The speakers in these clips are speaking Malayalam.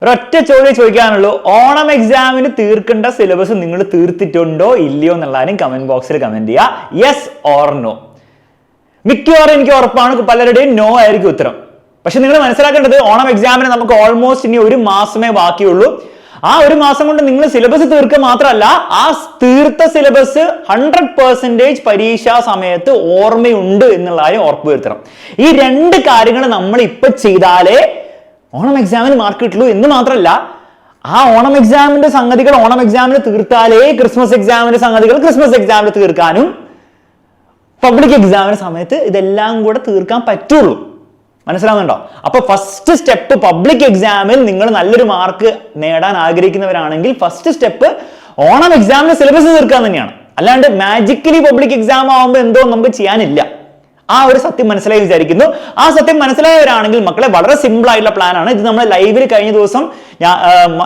ഒരൊറ്റ ചോദ്യം ചോദിക്കാനുള്ളൂ. ഓണം എക്സാമിന് തീർക്കേണ്ട സിലബസ് നിങ്ങൾ തീർത്തിട്ടുണ്ടോ ഇല്ലയോ എന്നുള്ളതിനും കമന്റ് ബോക്സിൽ കമന്റ് ചെയ്യുക. Yes or no. മിക്കവാറും എനിക്ക് ഉറപ്പാണ് പലരുടെയും നോ ആയിരിക്കും ഉത്തരം. പക്ഷെ നിങ്ങൾ മനസ്സിലാക്കേണ്ടത് ഓണം എക്സാമിന് നമുക്ക് ഓൾമോസ്റ്റ് ഇനി ഒരു മാസമേ ബാക്കിയുള്ളൂ. ആ ഒരു മാസം കൊണ്ട് നിങ്ങൾ സിലബസ് തീർക്കുക മാത്രമല്ല, ആ തീർത്ത സിലബസ് 100% പരീക്ഷാ സമയത്ത് ഓർമ്മയുണ്ട് എന്നുള്ള കാര്യം ഉറപ്പുവരുത്തണം. ഈ രണ്ട് കാര്യങ്ങൾ നമ്മൾ ഇപ്പൊ ചെയ്താലേ ഓണം എക്സാമിന് മാർക്ക് കിട്ടുള്ളൂ എന്ന് മാത്രമല്ല, ആ ഓണം എക്സാമിന്റെ സംഗതികൾ ഓണം എക്സാമിന് തീർത്താലേ ക്രിസ്മസ് എക്സാമിന്റെ സംഗതികൾ ക്രിസ്മസ് എക്സാമിന് തീർക്കാനും പബ്ലിക് എക്സാമിന്റെ സമയത്ത് ഇതെല്ലാം കൂടെ തീർക്കാൻ പറ്റുള്ളൂ. മനസ്സിലാവുന്നുണ്ടോ? അപ്പൊ ഫസ്റ്റ് സ്റ്റെപ്പ് പബ്ലിക് എക്സാമിൽ നിങ്ങൾ നല്ലൊരു മാർക്ക് നേടാൻ ആഗ്രഹിക്കുന്നവരാണെങ്കിൽ ഫസ്റ്റ് സ്റ്റെപ്പ് ഓണം എക്സാമിന്റെ സിലബസ് തീർക്കാൻ തന്നെയാണ്. അല്ലാണ്ട് മാജിക്കലി പബ്ലിക് എക്സാം ആവുമ്പോൾ എന്തോ നമുക്ക് ചെയ്യാനില്ല. ആ ഒരു സത്യം മനസ്സിലായി വിചാരിക്കുന്നു. ആ സത്യം മനസ്സിലായവരാണെങ്കിൽ മക്കളെ വളരെ സിമ്പിൾ ആയിട്ടുള്ള പ്ലാൻ ആണ് ഇത്. നമ്മൾ ലൈവിൽ കഴിഞ്ഞ ദിവസം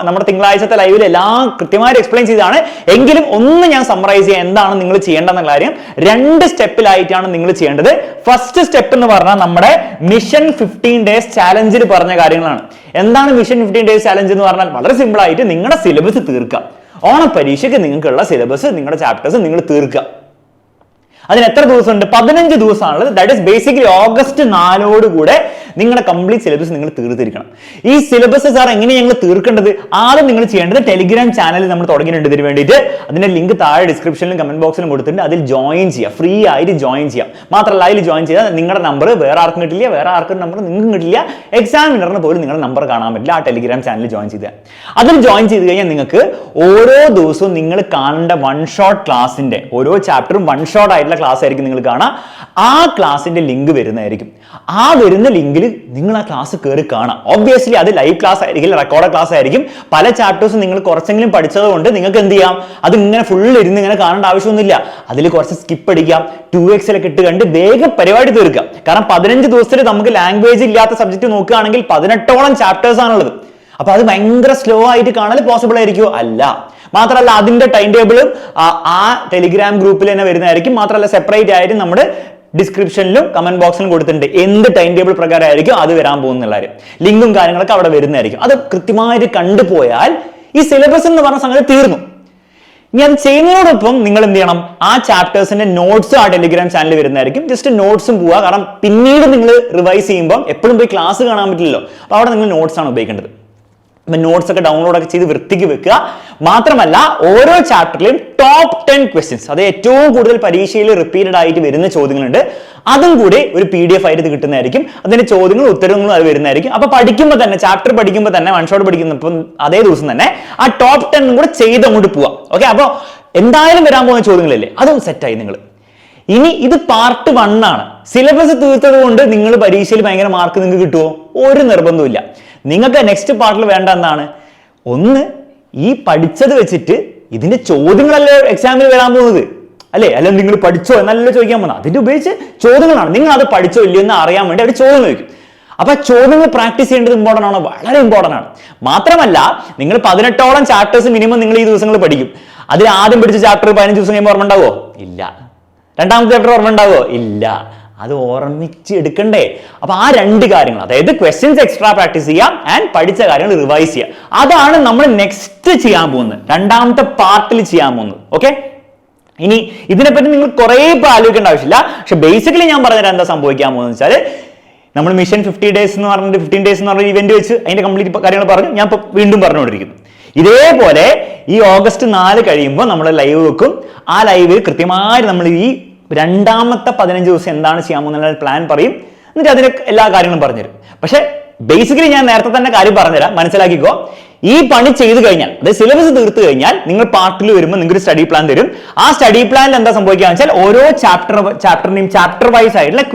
നമ്മുടെ തിങ്കളാഴ്ചത്തെ ലൈവിൽ എല്ലാം കൃത്യമായിട്ട് എക്സ്പ്ലെയിൻ ചെയ്തതാണ്. എങ്കിലും ഒന്ന് ഞാൻ സമ്മറൈസ് ചെയ്യാം എന്താണ് നിങ്ങൾ ചെയ്യേണ്ടെന്നുള്ള കാര്യം. 2 സ്റ്റെപ്പിലായിട്ടാണ് നിങ്ങൾ ചെയ്യേണ്ടത്. ഫസ്റ്റ് സ്റ്റെപ്പ് എന്ന് പറഞ്ഞാൽ നമ്മുടെ മിഷൻ 15 ഡേയ്സ് ചാലഞ്ചിൽ പറഞ്ഞ കാര്യങ്ങളാണ്. എന്താണ് മിഷൻ 15 ഡേയ്സ് ചാലഞ്ച് എന്ന് പറഞ്ഞാൽ വളരെ സിമ്പിൾ ആയിട്ട് നിങ്ങളുടെ സിലബസ് തീർക്കുക. ഓണ പരീക്ഷയ്ക്ക് നിങ്ങൾക്കുള്ള സിലബസ് നിങ്ങളുടെ ചാപ്റ്റേഴ്സ് നിങ്ങൾ തീർക്കുക. അതിന് എത്ര ദിവസമുണ്ട്? 15 ദിവസമാണുള്ളത്. ദാറ്റ് ഇസ് ബേസിക്കലി ഓഗസ്റ്റ് 4 കൂടെ നിങ്ങളുടെ കംപ്ലീറ്റ് സിലബസ് നിങ്ങൾ തീർത്തിരിക്കണം. ഈ സിലബസ് സാർ എങ്ങനെയാണ് ഞങ്ങൾ തീർക്കേണ്ടത്? ആദ്യം നിങ്ങൾ ചെയ്യേണ്ടത് ടെലിഗ്രാം ചാനൽ നമ്മൾ തുടങ്ങിയിട്ടുണ്ട് ഇതിന് വേണ്ടിയിട്ട്. അതിന്റെ ലിങ്ക് താഴെ ഡിസ്ക്രിപ്ഷനിലും കമന്റ് ബോക്സിലും കൊടുത്തിട്ടുണ്ട്. അതിൽ ജോയിൻ ചെയ്യാം, ഫ്രീ ആയിട്ട് ജോയിൻ ചെയ്യാം. മാത്രമല്ല അതിൽ ജോയിൻ ചെയ്താൽ നിങ്ങളുടെ നമ്പർ വേറെ ആർക്കും കിട്ടില്ല, വേറെ ആർക്കും നമ്പർ നിങ്ങൾക്കും കിട്ടില്ല. എക്സാമിനറിന് പോലും നിങ്ങളുടെ നമ്പർ കാണാൻ പറ്റില്ല. ആ ടെലിഗ്രാം ചാനൽ ജോയിൻ ചെയ്താൽ. അതിൽ ജോയിൻ ചെയ്ത് കഴിഞ്ഞാൽ നിങ്ങൾക്ക് ഓരോ ദിവസവും നിങ്ങൾ കാണേണ്ട വൺ ഷോട്ട് ക്ലാസിന്റെ ഓരോ ചാപ്റ്ററും വൺ ഷോട്ട് ആയിട്ടുള്ള ക്ലാസ് ആയിരിക്കും നിങ്ങൾ കാണാം. ആ ക്ലാസിന്റെ ലിങ്ക് വരുന്നതായിരിക്കും. ആ വരുന്ന ലിങ്കിൽ നിങ്ങൾ ആ ക്ലാസ് കയറി കാണാം. ഒബ്വിയസ്ലി അത് ലൈവ് ക്ലാസ് ആയിരിക്കും, റെക്കോർഡ് ക്ലാസ് ആയിരിക്കും. പല ചാപ്റ്റേഴ്സും നിങ്ങൾ കുറച്ചെങ്കിലും പഠിച്ചത് കൊണ്ട് നിങ്ങൾക്ക് എന്ത് ചെയ്യാം, അത് ഇങ്ങനെ ഫുൾ ഇരുന്ന് ഇങ്ങനെ കാണേണ്ട ആവശ്യമൊന്നുമില്ല. അതിൽ കുറച്ച് സ്കിപ്പ് അടിക്കാം, 2x ഇട്ട് കണ്ട് വേഗം പരിപാടി തീർക്കാം. കാരണം 15 ദിവസത്തിൽ നമുക്ക് ലാംഗ്വേജ് ഇല്ലാത്ത സബ്ജക്ട് നോക്കുകയാണെങ്കിൽ 18ഓളം ചാപ്റ്റേഴ്സ് ആണുള്ളത്. അപ്പൊ അത് ഭയങ്കര സ്ലോ ആയിട്ട് കാണാൻ പോസിബിൾ ആയിരിക്കുമോ? അല്ല. മാത്രമല്ല അതിന്റെ ടൈം ടേബിളും ആ ടെലിഗ്രാം ഗ്രൂപ്പിൽ തന്നെ വരുന്നതായിരിക്കും. മാത്രമല്ല സെപ്പറേറ്റ് ആയിട്ട് നമ്മുടെ ഡിസ്ക്രിപ്ഷനിലും കമന്റ് ബോക്സിലും കൊടുത്തിട്ടുണ്ട് എന്ത് ടൈം ടേബിൾ പ്രകാരമായിരിക്കും അത് വരാൻ പോകുന്ന കാര്യം. ലിങ്കും കാര്യങ്ങളൊക്കെ അവിടെ വരുന്നതായിരിക്കും. അത് കൃത്യമായിട്ട് കണ്ടുപോയാൽ ഈ സിലബസ് എന്ന് പറഞ്ഞ സംഗതി തീർന്നു. ഇനി അത് ചെയ്യുന്നതോടൊപ്പം നിങ്ങൾ എന്ത് ചെയ്യണം, ആ ചാപ്റ്റേഴ്സിന്റെ നോട്ട്സ് ആ ടെലിഗ്രാം ചാനലിൽ വരുന്നതായിരിക്കും. ജസ്റ്റ് നോട്ട്സും പോവുക. കാരണം പിന്നീട് നിങ്ങൾ റിവൈസ് ചെയ്യുമ്പോൾ എപ്പോഴും പോയി ക്ലാസ് കാണാൻ പറ്റില്ലല്ലോ. അപ്പൊ അവിടെ നിങ്ങൾ നോട്ട്സ് ആണ് ഉപയോഗിക്കേണ്ടത്. അപ്പൊ നോട്ട്സ് ഒക്കെ ഡൗൺലോഡ് ഒക്കെ ചെയ്ത് വൃത്തിക്ക് വെക്കുക. മാത്രമല്ല ഓരോ ചാപ്റ്ററിലും ടോപ്പ് 10 ക്വസ്റ്റ്യൻസ്, അത് ഏറ്റവും കൂടുതൽ പരീക്ഷയിൽ റിപ്പീറ്റഡ് ആയിട്ട് വരുന്ന ചോദ്യങ്ങളുണ്ട്, അതും കൂടി ഒരു PDF ആയിട്ട് കിട്ടുന്നതായിരിക്കും. അതിന്റെ ചോദ്യങ്ങളും ഉത്തരങ്ങളും അത് വരുന്നതായിരിക്കും. അപ്പൊ പഠിക്കുമ്പോൾ തന്നെ ചാപ്റ്റർ പഠിക്കുമ്പോൾ തന്നെ വൺ ഷോട്ട് പഠിക്കുന്നപ്പോൾ അതേ ദിവസം തന്നെ ആ ടോപ്പ് 10 കൂടെ ചെയ്ത് അങ്ങോട്ട് പോവാം. ഓക്കെ, അപ്പൊ എന്തായാലും വരാൻ പോകുന്ന ചോദ്യങ്ങളല്ലേ, അതും സെറ്റായി നിങ്ങൾ. ഇനി ഇത് പാർട്ട് 1 ആണ്. സിലബസ് തീർത്തത് കൊണ്ട് നിങ്ങൾ പരീക്ഷയിൽ ഭയങ്കര മാർക്ക് നിങ്ങൾക്ക് കിട്ടുമോ? ഒരു നിർബന്ധമില്ല. നിങ്ങൾക്ക് നെക്സ്റ്റ് പാർട്ടിൽ വേണ്ട എന്താണ്, ഒന്ന് ഈ പഠിച്ചത് വെച്ചിട്ട് ഇതിന്റെ ചോദ്യങ്ങളല്ലേ എക്സാമിൽ വരാൻ പോകുന്നത് അല്ലേ? അല്ലെങ്കിൽ നിങ്ങൾ പഠിച്ചോ എന്നല്ലല്ലോ ചോദിക്കാൻ പോകുന്നത്. അതിന്റെ ഉപയോഗിച്ച് ചോദ്യങ്ങളാണ്. നിങ്ങൾ അത് പഠിച്ചോ ഇല്ലയോ എന്ന് അറിയാൻ വേണ്ടി അവർ ചോദ്യം ചോദിക്കും. അപ്പൊ ചോദ്യങ്ങൾ പ്രാക്ടീസ് ചെയ്യേണ്ടത് ഇമ്പോർട്ടൻ്റ് ആണ്, വളരെ ഇമ്പോർട്ടൻ്റ് ആണ്. മാത്രമല്ല നിങ്ങൾ 18ഓളം ചാപ്റ്റേഴ്സ് മിനിമം നിങ്ങൾ ഈ ദിവസങ്ങൾ പഠിക്കും. അതിൽ ആദ്യം പഠിച്ച ചാപ്റ്റർ 15 ദിവസം കഴിയുമ്പോൾ ഓർമ്മ ഉണ്ടാവോ? ഇല്ല. രണ്ടാമത്തെ ചാപ്റ്റർ ഓർമ്മ ഉണ്ടാവോ? ഇല്ല. അത് ഓർമ്മിച്ച് എടുക്കണ്ടേ? അപ്പൊ ആ 2 കാര്യങ്ങൾ, അതായത് ക്വസ്റ്റ്യൻസ് എക്സ്ട്രാ പ്രാക്ടീസ് ചെയ്യാം ആൻഡ് പഠിച്ച കാര്യങ്ങൾ റിവൈസ് ചെയ്യാം. അതാണ് നമ്മൾ നെക്സ്റ്റ് ചെയ്യാൻ പോകുന്നത്, രണ്ടാമത്തെ പാർട്ടിൽ ചെയ്യാൻ പോകുന്നത്. ഓക്കെ, ഇനി ഇതിനെപ്പറ്റി നിങ്ങൾ കുറെ ആലോചിക്കേണ്ട ആവശ്യമില്ല. പക്ഷെ ബേസിക്കലി ഞാൻ പറഞ്ഞുതരാം എന്താ സംഭവിക്കാൻ പോകുന്നത് വെച്ചാൽ, നമ്മൾ മിഷൻ 15 ഡേയ്സ് എന്ന് പറഞ്ഞിട്ട് 15 ഡേയ്സ് എന്ന് പറഞ്ഞ ഇവന്റ് വെച്ച് അതിന്റെ കംപ്ലീറ്റ് കാര്യങ്ങൾ പറഞ്ഞു. ഞാൻ ഇപ്പൊ വീണ്ടും പറഞ്ഞുകൊണ്ടിരിക്കുന്നു. ഇതേപോലെ ഈ ഓഗസ്റ്റ് 4 കഴിയുമ്പോൾ നമ്മൾ ലൈവ് വെക്കും. ആ ലൈവ് കൃത്യമായി നമ്മൾ ഈ രണ്ടാമത്തെ 15 ദിവസം എന്താണ് ചെയ്യാൻ പോകുന്ന പ്ലാൻ പറയും. എന്നിട്ട് അതിന് എല്ലാ കാര്യങ്ങളും പറഞ്ഞുതരും. പക്ഷെ ബേസിക്കലി ഞാൻ നേരത്തെ തന്നെ കാര്യം പറഞ്ഞുതരാം, മനസ്സിലാക്കിക്കോ. ഈ പണി ചെയ്ത് കഴിഞ്ഞാൽ, അതായത് സിലബസ് തീർത്ത് കഴിഞ്ഞാൽ നിങ്ങൾ പാർട്ടിൽ വരുമ്പോൾ നിങ്ങൾക്ക് ഒരു സ്റ്റഡി പ്ലാൻ തരും. ആ സ്റ്റഡി പ്ലാനിൽ എന്താ സംഭവിക്കുക വെച്ചാൽ ഓരോ ചാപ്റ്ററിനെയും ചാപ്റ്റർ വൈസ് ആയിട്ടുള്ള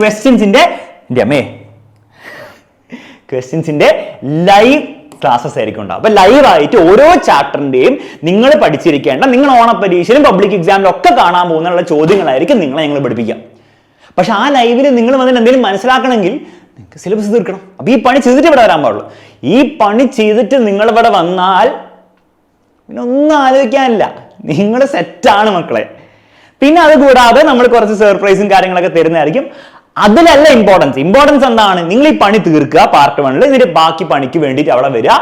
ക്വസ്റ്റ്യൻസിന്റെ ലൈവ് ക്ലാസ്സസ് ആയിരിക്കും ഉണ്ടാവും. അപ്പൊ ലൈവ് ആയിട്ട് ഓരോ ചാപ്റ്ററിന്റെയും നിങ്ങൾ പഠിച്ചിരിക്കേണ്ട, നിങ്ങൾ ഓണപരീക്ഷയിലും പബ്ലിക് എക്സാമിലും ഒക്കെ കാണാൻ പോകുന്ന ചോദ്യങ്ങളായിരിക്കും നിങ്ങളെ ഞങ്ങൾ പഠിപ്പിക്കാം. പക്ഷെ ആ ലൈവിൽ നിങ്ങൾ വന്നിട്ട് എന്തെങ്കിലും മനസ്സിലാക്കണമെങ്കിൽ നിങ്ങൾക്ക് സിലബസ് തീർക്കണം. അപ്പൊ ഈ പണി ചെയ്തിട്ട് ഇവിടെ വരാൻ പാടുള്ളൂ. ഈ പണി ചെയ്തിട്ട് നിങ്ങൾ ഇവിടെ വന്നാൽ പിന്നെ ഒന്നും ആലോചിക്കാനില്ല, നിങ്ങൾ സെറ്റാണ് മക്കളെ. പിന്നെ അത് കൂടാതെ നമ്മൾ കുറച്ച് സർപ്രൈസും കാര്യങ്ങളൊക്കെ തരുന്നതായിരിക്കും. അതിലല്ല ഇമ്പോർട്ടൻസ് എന്താണ്, നിങ്ങൾ ഈ പണി തീർക്കുക പാർട്ട് 1. എന്നിട്ട് ബാക്കി പണിക്ക് വേണ്ടിയിട്ട് അവിടെ വരിക.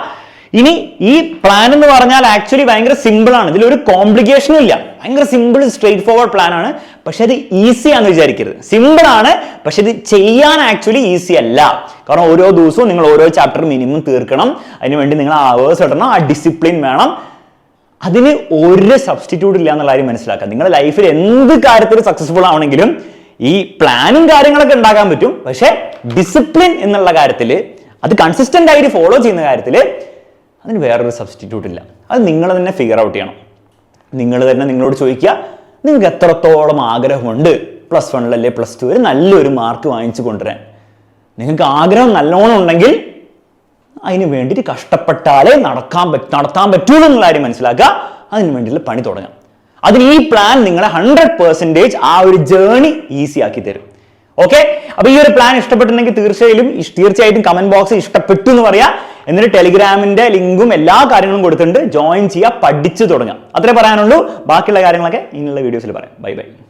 ഇനി ഈ പ്ലാൻ എന്ന് പറഞ്ഞാൽ ആക്ച്വലി ഭയങ്കര സിമ്പിൾ ആണ്, ഇതിലൊരു കോംപ്ലിക്കേഷനും ഇല്ല, ഭയങ്കര സിമ്പിൾ സ്ട്രേറ്റ് ഫോർവേഡ് പ്ലാൻ ആണ്. പക്ഷെ അത് ഈസി ആണെന്ന് വിചാരിക്കരുത്. സിമ്പിൾ ആണ്, പക്ഷെ ഇത് ചെയ്യാൻ ആക്ച്വലി ഈസി അല്ല. കാരണം ഓരോ ദിവസവും നിങ്ങൾ ഓരോ ചാപ്റ്റർ മിനിമം തീർക്കണം, അതിനുവേണ്ടി നിങ്ങൾ അവേഴ്സ് ഇടണം, ആ ഡിസിപ്ലിൻ വേണം. അതിന് ഒരു സബ്സ്റ്റിറ്റ്യൂട്ട് ഇല്ല എന്നുള്ള കാര്യം മനസ്സിലാക്കുക. നിങ്ങളുടെ ലൈഫിൽ എന്ത് കാര്യത്തിൽ സക്സസ്ഫുൾ ആവണമെങ്കിലും ഈ പ്ലാനും കാര്യങ്ങളൊക്കെ ഉണ്ടാക്കാൻ പറ്റും, പക്ഷെ ഡിസിപ്ലിൻ എന്നുള്ള കാര്യത്തിൽ, അത് കൺസിസ്റ്റന്റ് ആയിട്ട് ഫോളോ ചെയ്യുന്ന കാര്യത്തിൽ അതിന് വേറൊരു സബ്സ്റ്റിറ്റ്യൂട്ട് ഇല്ല. അത് നിങ്ങൾ തന്നെ ഫിഗർ ഔട്ട് ചെയ്യണം. നിങ്ങൾ തന്നെ നിങ്ങളോട് ചോദിക്കുക, നിങ്ങൾക്ക് എത്രത്തോളം ആഗ്രഹമുണ്ട് +1 +2 നല്ലൊരു മാർക്ക് വാങ്ങിച്ചു കൊണ്ടുവരാൻ. നിങ്ങൾക്ക് ആഗ്രഹം നല്ലോണം ഉണ്ടെങ്കിൽ അതിന് വേണ്ടിയിട്ട് കഷ്ടപ്പെട്ടാലേ നടത്താൻ പറ്റുള്ളൂ എന്നുള്ള കാര്യം മനസ്സിലാക്കുക. അതിന് വേണ്ടിയുള്ള പണി തുടങ്ങാം. അതിന് ഈ പ്ലാൻ നിങ്ങളെ 100% ആ ഒരു ജേർണി ഈസി ആക്കി തരും. ഓക്കെ, അപ്പൊ ഈ ഒരു പ്ലാൻ ഇഷ്ടപ്പെട്ടിട്ടുണ്ടെങ്കിൽ തീർച്ചയായിട്ടും കമന്റ് ബോക്സിൽ ഇഷ്ടപ്പെട്ടു എന്ന് പറയാം. എന്നിട്ട് ടെലിഗ്രാമിന്റെ ലിങ്കും എല്ലാ കാര്യങ്ങളും കൊടുത്തിട്ടുണ്ട്, ജോയിൻ ചെയ്യുക, പഠിച്ചു തുടങ്ങാം. അത്രേ പറയാനുള്ളൂ. ബാക്കിയുള്ള കാര്യങ്ങളൊക്കെ ഇനിയുള്ള വീഡിയോസിൽ പറയാം. Bye bye.